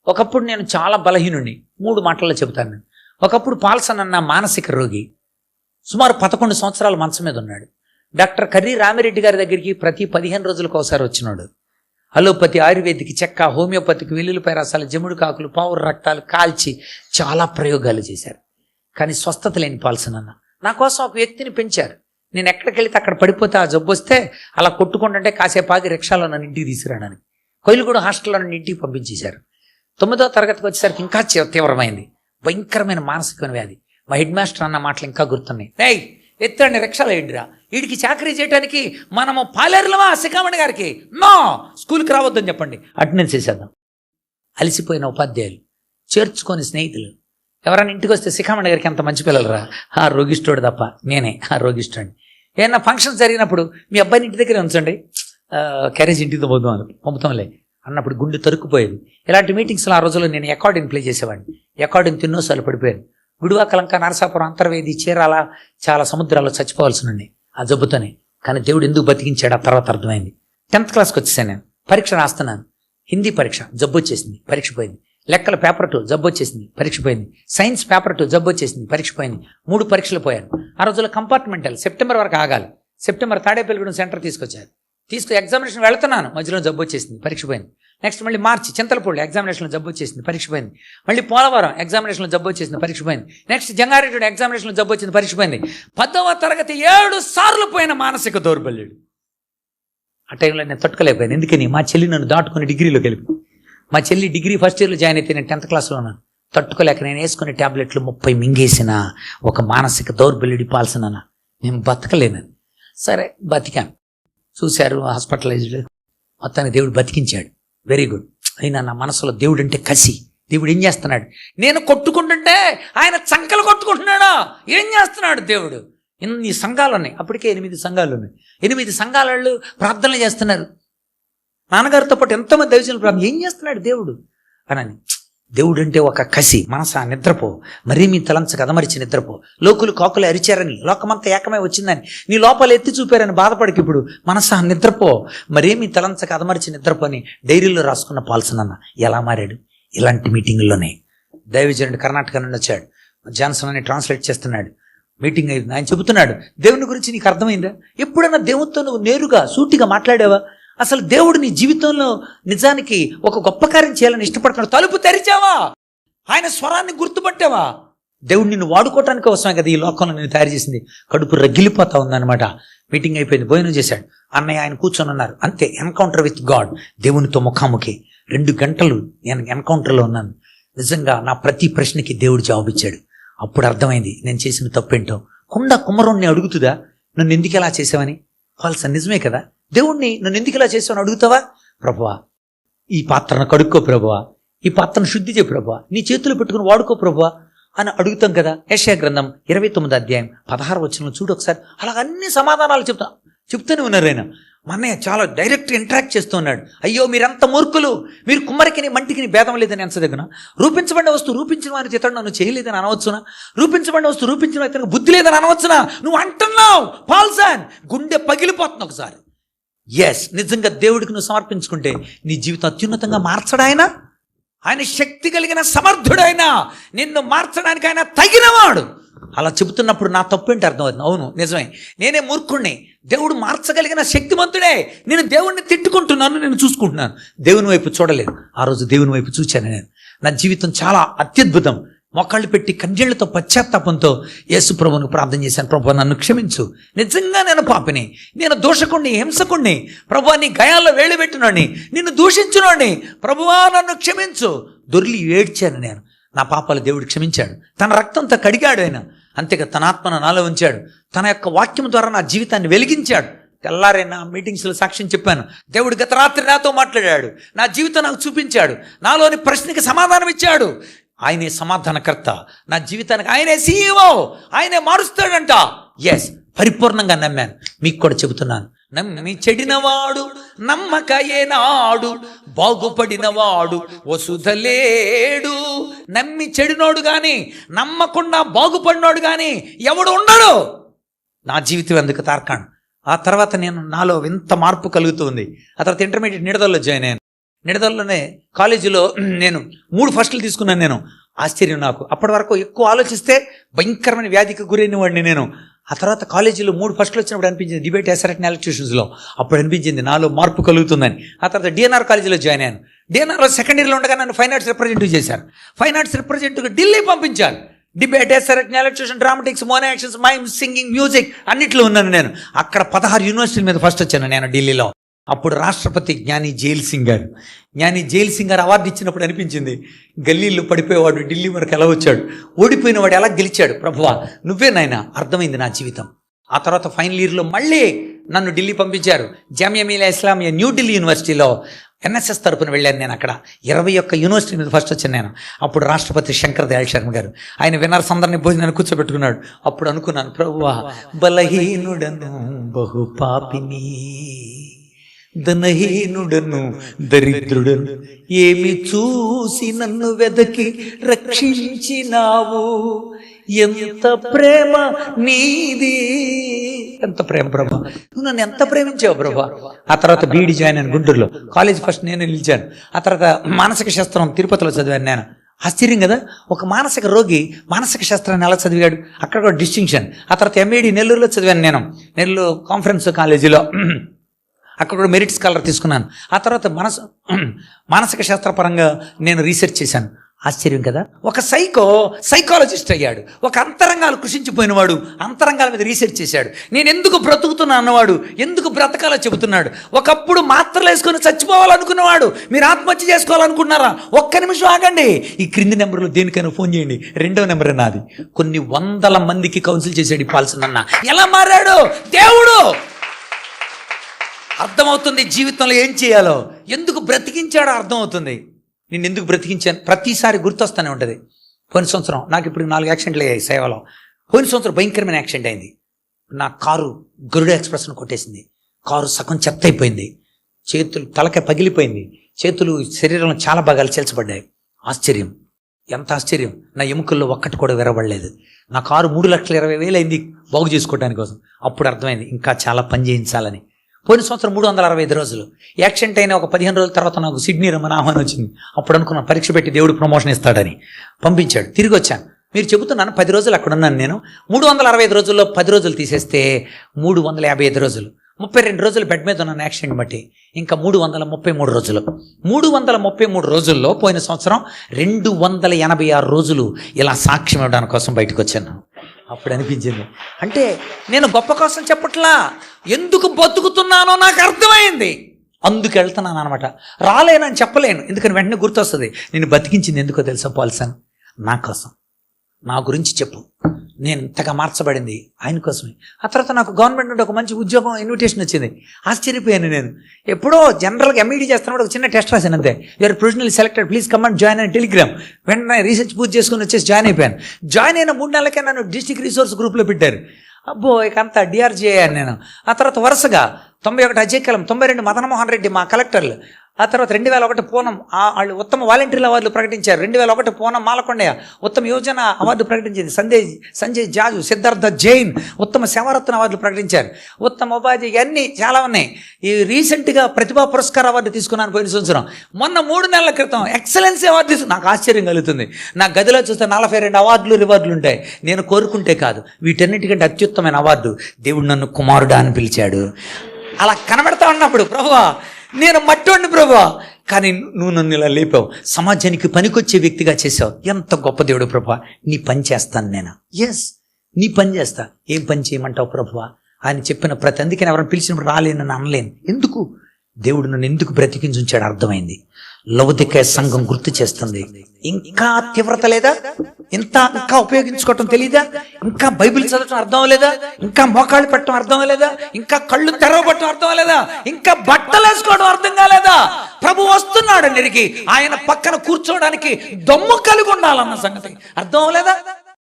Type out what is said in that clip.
ఒకప్పుడు నేను చాలా బలహీనుడిని. 3 మాటల్లో చెబుతాను నేను. ఒకప్పుడు పాల్సన్ అన్న మానసిక రోగి సుమారు 11 సంవత్సరాలు మంచం మీద ఉన్నాడు. డాక్టర్ కర్రీ రామిరెడ్డి గారి దగ్గరికి ప్రతి 15 రోజులకు ఒకసారి వచ్చినాడు. అలోపతి, ఆయుర్వేదిక్, చెక్క, హోమియోపతికి, వెల్లుల్లిపాయ రసాలు, జముడు కాకులు, పావురు రక్తాలు కాల్చి చాలా ప్రయోగాలు చేశారు. కానీ స్వస్థత లేని పాల్సన్ అన్న నా కోసం ఒక వ్యక్తిని పెంచారు. నేను ఎక్కడికి వెళితే అక్కడ పడిపోతే ఆ జబ్బు వస్తే అలా కొట్టుకుంటుంటే కాసేపు ఆగి రిక్షాలో నన్ను ఇంటికి తీసుకురావడానికి కోయిలగూడ హాస్టల్లో నన్ను ఇంటికి పంపించేశారు. 9వ తరగతికి వచ్చేసరికి ఇంకా తీవ్రమైంది, భయంకరమైన మానసిక వ్యాధి. మా హెడ్ మాస్టర్ అన్న మాటలు ఇంకా గుర్తున్నాయి. ఏయ్ ఎత్తండి రిక్షాలో ఏంటిరా, వీడికి చాకరీ చేయడానికి మనము పాలేరులమా శిఖామణి గారికి, నో స్కూల్కి రావద్దని చెప్పండి, అటెండెన్స్ వేసేద్దాం. అలసిపోయిన ఉపాధ్యాయులు, చేర్చుకొని స్నేహితులు, ఎవరైనా ఇంటికి వస్తే శిఖామణి గారికి ఎంత మంచి పిల్లలరా, ఆ రోగిస్టోడు తప్ప నేనే ఆ రోగిస్టోడిని. ఏమన్నా ఫంక్షన్స్ జరిగినప్పుడు మీ అబ్బాయిని ఇంటి దగ్గరే ఉంచండి, క్యారేజ్ ఇంటితో పోదాం పంపుతాంలే అన్నప్పుడు గుండె తరుక్కుపోయేది. ఇలాంటి మీటింగ్స్లో ఆ రోజుల్లో నేను అకార్డింగ్ ప్లే చేసేవాడిని. అకార్డింగ్ తిన్నోసార్లు పడిపోయాను. గుడివాకలంక, నరసాపురం, అంతర్వేది, చీరాల చాలా సముద్రాల్లో చచ్చిపోవాల్సినండి ఆ జబ్బుతోనే. కానీ దేవుడు ఎందుకు బతికించాడు ఆ తర్వాత అర్థమైంది. 10th క్లాస్కి వచ్చేసాను. నేను పరీక్ష రాస్తున్నాను. హిందీ పరీక్ష, జబ్బు వచ్చేసింది, పరీక్ష పోయింది. లెక్కల పేపర్ 2 జబ్బు వచ్చేసింది, పరీక్ష పోయింది. సైన్స్ పేపర్ 2 జబ్బు వచ్చేసింది, పరీక్ష పోయింది. 3 పరీక్షలు పోయాను. ఆ రోజుల్లో కంపార్ట్మెంటల్, సెప్టెంబర్ వరకు ఆగాలి. సెప్టెంబర్ తాడేపల్లిగూడెం సెంటర్ తీసుకొచ్చారు. ఎగ్జామినేషన్ వెళుతున్నాను, మధ్యలో జబ్బు వచ్చేసింది, పరీక్ష పోయింది. నెక్స్ట్ మళ్ళీ మార్చి చింతలపూడి ఎగ్జామినేషన్లో జబ్బు వచ్చేసింది, పరీక్ష పోయింది. మళ్ళీ పోలవరం ఎగ్జామినేషన్లో జబ్బు వచ్చేసింది, పరీక్ష పోయింది. నెక్స్ట్ జంగారెడ్డి ఎగ్జామినేషన్లో జబ్బు వచ్చింది, పరీక్ష పోయింది. 10వ తరగతి 7 సార్లు పోయిన మానసిక దౌర్బల్యుడు. ఆ టైంలో నేను తట్టుకోలేకపోయాను. ఎందుకని మా చెల్లి నన్ను దాటుకుని డిగ్రీలోకి వెళ్ళి, మా చెల్లి డిగ్రీ ఫస్ట్ ఇయర్లో జాయిన్ అయితే నేను 10th క్లాస్లో ఉన్నాను. తట్టుకోలేక నేను వేసుకునే ట్యాబ్లెట్లు 30 మింగేసిన ఒక మానసిక దౌర్బల్యుడి పాల్సిన నేను బతకలేనని. సరే బతికాను. చూశారు, హాస్పిటలైజ్డ్, మొత్తాన్ని దేవుడు బతికించాడు. Very good. అయినా నా మనసులో దేవుడు అంటే కసి. దేవుడు ఏం చేస్తున్నాడు, నేను కొట్టుకుంటుంటే ఆయన చంకలు కొట్టుకుంటున్నాడా, ఏం చేస్తున్నాడు దేవుడు. ఇన్ని సంఘాలు ఉన్నాయి, అప్పటికే 8 సంఘాలు ఉన్నాయి. 8 సంఘాల వాళ్ళు ప్రార్థనలు చేస్తున్నారు. నాన్నగారితో పాటు ఎంతోమంది దైవజనులు ప్రార్థన, ఏం చేస్తున్నాడు దేవుడు అని. దేవుడు అంటే ఒక కసి. మనసా నిద్రపో, మరీ మీ తలంచక అదమరిచి నిద్రపో. లోకులు కాకులు అరిచారని, లోకమంతా ఏకమై వచ్చిందని, నీ లోపల ఎత్తి చూపారని బాధపడికి ఇప్పుడు మనసా నిద్రపో, మరీ మీ తలంచక అదమరిచి నిద్రపోని డైరీలో రాసుకున్న పాల్సన్ అన్న ఎలా మారాడు. ఇలాంటి మీటింగుల్లోనే దైవజనుడు కర్ణాటక నుండి వచ్చాడు. జాన్సన్ అని ట్రాన్స్లేట్ చేస్తున్నాడు. మీటింగ్ అయింది. ఆయన చెబుతున్నాడు, దేవుని గురించి నీకు అర్థమైందా? ఎప్పుడన్నా దేవునితో నువ్వు నేరుగా సూటిగా మాట్లాడావా? అసలు దేవుడు నీ జీవితంలో నిజానికి ఒక గొప్ప కార్యం చేయాలని ఇష్టపడుతున్నాడు. తలుపు తెరిచావా? ఆయన స్వరాన్ని గుర్తుపట్టావా? దేవుడు నిన్ను వాడుకోవటానికి అవసరమే కదా ఈ లోకంలో నేను తయారు చేసింది. కడుపు రగిలిపోతా ఉందన్నమాట. మీటింగ్ అయిపోయింది, భోజనం చేశాడు. అన్నయ్య ఆయన కూర్చొని ఉన్నారు. అంతే, ఎన్కౌంటర్ విత్ గాడ్, దేవునితో ముఖాముఖి. 2 గంటలు నేను ఎన్కౌంటర్లో ఉన్నాను. నిజంగా నా ప్రతి ప్రశ్నకి దేవుడు జవాబిచ్చాడు. అప్పుడు అర్థమైంది నేను చేసిన తప్పేంటో. కుమ్మరోణ్ణి అడుగుతుందా నన్ను ఎందుకు ఎలా చేసావని? ఫాల్స్, నిజమే కదా. దేవుణ్ణి నన్ను ఎందుకు ఇలా చేసావని అడుగుతావా? ప్రభువా ఈ పాత్రను కడుక్కో ప్రభువా, ఈ పాత్రను శుద్ధి చేయ ప్రభువా, నీ చేతులు పెట్టుకుని వాడుకో ప్రభువా అని అడుగుతాం కదా. యెషయా గ్రంథం 29వ అధ్యాయం 16వ వచనం చూడు ఒకసారి. అలా అన్ని సమాధానాలు చెప్తూనే ఉన్నారు. ఆయన మా అన్నయ్య చాలా డైరెక్ట్ ఇంటరాక్ట్ చేస్తూ ఉన్నాడు. అయ్యో మీరంత మూర్ఖులు, మీరు కుమ్మరికిని మంటికిని భేదం లేదని ఎంచదగిన. రూపించబడిన వస్తువు రూపించిన వారి ఇతడు నన్ను చేయలేదని అనవచ్చునా? రూపించబడిన వస్తువు రూపించిన వారి బుద్ధి లేదని అనవచ్చునా? నువ్వు అంటున్నావు పాల్సన్, గుండె పగిలిపోతుంది ఒకసారి. ఎస్, నిజంగా దేవుడికి నువ్వు సమర్పించుకుంటే నీ జీవితం అత్యున్నతంగా మార్చడాయన. ఆయన శక్తి కలిగిన సమర్థుడైన, నిన్ను మార్చడానికి ఆయన తగినవాడు. అలా చెబుతున్నప్పుడు నా తప్పేంటి అర్థమవుతుంది. అవును నిజమే, నేనే మూర్ఖుణ్ణి, దేవుడు మార్చగలిగిన శక్తిమంతుడే. నేను దేవుణ్ణి తిట్టుకుంటున్నాను, నేను చూసుకుంటున్నాను, దేవుని వైపు చూడలేదు. ఆ రోజు దేవుని వైపు చూశాను నేను. నా జీవితం చాలా అత్యద్భుతం. మొక్కళ్ళు పెట్టి కన్నీళ్లతో పశ్చాత్తాపంతో యేసు ప్రభువును ప్రార్థన చేశాను. ప్రభువా నన్ను క్షమించు, నిజంగా నేను పాపిని, నేను దోషకుణ్ణి, హింసకుణ్ణి. ప్రభువా నీ గాయాల్లో వేళ్ళు పెట్టినోడిని, నిన్ను దూషించునోడిని, ప్రభువా నన్ను క్షమించు. దొర్లి ఏడ్చాను నేను. నా పాపాలు దేవుడు క్షమించాడు, తన రక్తంతో కడిగాడు ఆయన. అంతేగా తన ఆత్మను నాలో ఉంచాడు, తన యొక్క వాక్యం ద్వారా నా జీవితాన్ని వెలిగించాడు. తెల్లారైనా మీటింగ్స్లో సాక్ష్యం చెప్పాను. దేవుడు గత రాత్రి నాతో మాట్లాడాడు, నా జీవితం నాకు చూపించాడు, నాలోని ప్రశ్నకి సమాధానం ఇచ్చాడు. ఆయనే సమాధానకర్త, నా జీవితానికి ఆయనే సీఈఓ, ఆయనే మారుస్తాడంట. ఎస్, పరిపూర్ణంగా నమ్మాను. మీకు కూడా చెబుతున్నాను, నమ్మి చెడినవాడు నమ్మకయేనాడు, బాగుపడినవాడు వసుధలేడు. నమ్మి చెడినోడు గాని, నమ్మకుండా బాగుపడినోడు గాని ఎవడు ఉండడు. నా జీవితం ఎందుకు తార్కాణం. ఆ తర్వాత నాలో ఎంత మార్పు కలుగుతుంది. ఆ తర్వాత ఇంటర్మీడియట్ నిడదల్లో జాయిన్ అయ్యాను. నిడదల్లోనే కాలేజీలో నేను 3 ఫస్టులు తీసుకున్నాను. నేను ఆశ్చర్యం నాకు. అప్పటి వరకు ఎక్కువ ఆలోచిస్తే భయంకరమైన వ్యాధికి గురైన వాడిని నేను. ఆ తర్వాత కాలేజీలో 3 ఫస్టులు వచ్చినప్పుడు అనిపించింది, డిబేట్ ఎసరెట్ ఎలక్ట్యూషన్స్లో అప్పుడు అనిపించింది నాలో మార్పు కలుగుతుందని. ఆ తర్వాత డిఎన్ఆర్ కాలేజీలో జాయిన్ అయ్యాను. డిఎన్ఆర్లో సెకండ్ ఇయర్లో ఉండగా నన్ను ఫైన్ ఆర్ట్స్ రిప్రజెంటేటివ్ చేశారు. ఫైన్ ఆర్ట్స్ రిప్రజెంటేటివ్గా ఢిల్లీ పంపించారు. డిబేట్ ఎసరెట్ elocution, dramatics, mono actions, mimes, singing, music అన్నిట్లో ఉన్నాను నేను. అక్కడ 16 యూనివర్సిటీల మీద ఫస్ట్ వచ్చాను నేను ఢిల్లీలో. అప్పుడు రాష్ట్రపతి జ్ఞాని జైల్ సింగ్ గారు అవార్డు ఇచ్చినప్పుడు అనిపించింది, గల్లీల్లో పడిపోయేవాడు ఢిల్లీ వరకు ఎలా వచ్చాడు, ఓడిపోయిన వాడు ఎలా గెలిచాడు, ప్రభువా నువ్వే నాయనా. అర్థమైంది నా జీవితం. ఆ తర్వాత ఫైనల్ ఇయర్లో మళ్ళీ నన్ను ఢిల్లీ పంపించారు. జామియా మిలియా ఇస్లామియా న్యూఢిల్లీ యూనివర్సిటీలో ఎన్ఎస్ఎస్ తరపున వెళ్ళాను నేను. అక్కడ 21 యూనివర్సిటీ మీద ఫస్ట్ వచ్చాను నేను. అప్పుడు రాష్ట్రపతి శంకర్ దయాళ్ శర్మ గారు ఆయన విన్నర్స్ అందరినీ భోజనాన్ని కూర్చోబెట్టుకున్నాడు. అప్పుడు అనుకున్నాను, ప్రభువా బలహీనుడను బహు పాపిని, ధనహీనుడను దరిద్రుడను, ఏమి చూసి నన్ను వెదకి రక్షించినావు, ఎంత ప్రేమ నీది, ఎంత ప్రేమ ప్రభా, నువ్వు నన్ను ఎంత ప్రేమించావు ప్రభా. ఆ తర్వాత బీఈడి జాయిన్ అయ్యాను గుంటూరులో. కాలేజ్ ఫస్ట్ నేను నిలిచాను. ఆ తర్వాత మానసిక శాస్త్రం తిరుపతిలో చదివాను నేను. ఆశ్చర్యం కదా, ఒక మానసిక రోగి మానసిక శాస్త్రాన్ని ఎలా చదివాడు, అక్కడ కూడా డిస్టింక్షన్. ఆ తర్వాత ఎంఏడి నెల్లూరులో చదివాను నేను, నెల్లూరు కాన్ఫరెన్స్ కాలేజీలో. అక్కడ కూడా మెరిట్ స్కాలర్ తీసుకున్నాను. ఆ తర్వాత మానసిక శాస్త్రపరంగా నేను రీసెర్చ్ చేశాను. ఆశ్చర్యం కదా, ఒక సైకాలజిస్ట్ అయ్యాడు. ఒక అంతరంగాలు కృషించిపోయినవాడు అంతరంగాల మీద రీసెర్చ్ చేశాడు. నేను ఎందుకు బ్రతుకుతున్నా అన్నవాడు ఎందుకు బ్రతకాలో చెబుతున్నాడు. ఒకప్పుడు మాత్రలు వేసుకొని చచ్చిపోవాలనుకున్నవాడు మీరు ఆత్మహత్య చేసుకోవాలనుకున్నారా, ఒక్క నిమిషం ఆగండి. ఈ క్రింది నెంబర్లో దేనికైనా ఫోన్ చేయండి. 2వ నెంబర్ నాది. కొన్ని 100 మందికి కౌన్సిల్ చేశాడు ఈ పాల్సన్ అన్న. ఎలా మారాడు దేవుడు. అర్థమవుతుంది జీవితంలో ఏం చేయాలో, ఎందుకు బ్రతికించాడో అర్థమవుతుంది. నేను ఎందుకు బ్రతికించాను ప్రతిసారి గుర్తొస్తూనే ఉంటుంది. పోయిన సంవత్సరం నాకు ఇప్పుడు 4 యాక్సిడెంట్లు అయ్యాయి సేవలో. పోయిన సంవత్సరం భయంకరమైన యాక్సిడెంట్ అయింది. నా కారు గరుడ ఎక్స్ప్రెస్ను కొట్టేసింది. కారు సగం చెత్త అయిపోయింది. చేతులు తలకాయ పగిలిపోయింది. చేతులు శరీరంలో చాలా భాగాలు చీల్చబడ్డాయి. ఆశ్చర్యం, ఎంత ఆశ్చర్యం, నా ఎముకల్లో ఒక్కటి కూడా విరవబడలేదు. నా కారు 3,20,000 అయింది బాగు చేసుకోవడానికి కోసం. అప్పుడు అర్థమైంది ఇంకా చాలా పని చేయించాలని. పోయిన సంవత్సరం 365 రోజులు యాక్సిడెంట్ అయిన ఒక 15 రోజుల తర్వాత నాకు సిడ్నీ రమ్మని ఆహ్వానం వచ్చింది. అప్పుడు అనుకున్న పరీక్ష పెట్టి దేవుడు ప్రమోషన్ ఇస్తాడని పంపించాడు. తిరిగి వచ్చాను. మీరు చెబుతున్నాను 10 రోజులు అక్కడ ఉన్నాను నేను. 365 రోజుల్లో 10 రోజులు తీసేస్తే 355 రోజులు, 32 రోజులు బెడ్ మీద ఉన్నాను యాక్సిడెంట్ బట్టి. ఇంకా 333 రోజులు. 333 రోజుల్లో పోయిన సంవత్సరం 286 రోజులు ఇలా సాక్ష్యం ఇవ్వడానికి కోసం బయటకు వచ్చాను. అప్పుడు అనిపించింది, అంటే నేను గొప్ప కోసం చెప్పట్లా, ఎందుకు బతుకుతున్నానో నాకు అర్థమైంది, అందుకు వెళ్తున్నాను అనమాట. రాలేనని చెప్పలేను, ఎందుకని వెంటనే గుర్తొస్తుంది. నేను బతికించింది ఎందుకో తెలుసా పాల్సన్, నా కోసం, నా గురించి చెప్పు. నేను ఇంతగా మార్చబడింది ఆయన కోసమే. ఆ తర్వాత నాకు గవర్నమెంట్ నుండి ఒక మంచి ఉద్యోగం ఇన్విటేషన్ వచ్చింది. ఆశ్చర్యపోయాను నేను. ఎప్పుడో జనరల్గా ఎంఈడీ చేస్తున్నప్పుడు ఒక చిన్న టెస్ట్ రాశాను అంతే. You're provisionally selected, please come and join అని టెలిగ్రామ్. వెంటనే రీసెర్చ్ పూర్తి చేసుకుని వచ్చేసి జాయిన్ అయిపోయాను. జాయిన్ అయిన 3 నెలలకే నన్ను డిస్ట్రిక్ట్ రిసోర్స్ గ్రూప్లో పెట్టారు. అబ్బో ఇక అంతా డిఆర్జీ అయ్యాను నేను. ఆ తర్వాత వరుసగా 91 అజయ్ కలం, 92 మదన్మోహన్ రెడ్డి మా కలెక్టర్లు. ఆ తర్వాత 2001 పూనం వాళ్ళు ఉత్తమ వాలంటీర్ల అవార్డులు ప్రకటించారు. 2001 పూనం మాలకొండయ్య ఉత్తమ యువజన అవార్డు ప్రకటించింది. సంజయ్ జాజు, సిద్ధార్థ జైన్ ఉత్తమ సేవారత్న అవార్డులు ప్రకటించారు. ఉత్తమ ఉపాధి అన్నీ చాలా ఉన్నాయి. ఈ రీసెంట్గా ప్రతిభా పురస్కార అవార్డు తీసుకున్నాను పోయిన సంవత్సరం. మొన్న 3 నెలల క్రితం ఎక్సలెన్సీ అవార్డు తీసుకున్నాను. నాకు ఆశ్చర్యం కలుగుతుంది. నా గదిలో చూస్తే 42 అవార్డులు రివార్డులు ఉంటాయి. నేను కోరుకుంటే కాదు, వీటన్నిటికంటే అత్యుత్తమైన అవార్డు దేవుడు నన్ను కుమారుడా అని పిలిచాడు. అలా కనబడతా ఉన్నప్పుడు ప్రభువా నేను మట్టోడిని ప్రభువా, కానీ నువ్వు నన్ను ఇలా లేపావు, సమాజానికి పనికొచ్చే వ్యక్తిగా చేసావు. ఎంత గొప్ప దేవుడు ప్రభువా, నీ పని చేస్తాను నేను. ఎస్, నీ పని చేస్తా. ఏం పని చేయమంటావు ప్రభువా ఆయన చెప్పిన ప్రతి, అందుకని ఎవరైనా పిలిచినప్పుడు రాలేనని అనలేను. ఎందుకు దేవుడు నన్ను ఎందుకు బ్రతికించుంచాడు అర్థమైంది. లవొదికయ సంఘం గుర్తు చేస్తుంది. ఇంకా తీవ్రత లేదా, ఇంకా ఉపయోగించుకోవటం తెలీదా, ఇంకా బైబిల్ చదవటం అర్థం అవ్వలేదా, ఇంకా మోకాళ్ళు పెట్టడం అర్థం అవ్వలేదా, ఇంకా కళ్ళు తెరవబట్టడం అర్థం అవ్వలేదా, ఇంకా బట్టలు వేసుకోవడం అర్థం కాలేదా. ప్రభు వస్తున్నాడు అన్నిటికీ, ఆయన పక్కన కూర్చోవడానికి దమ్ము కలిగి ఉండాలన్న సంగతి అర్థం అవ్వలేదా.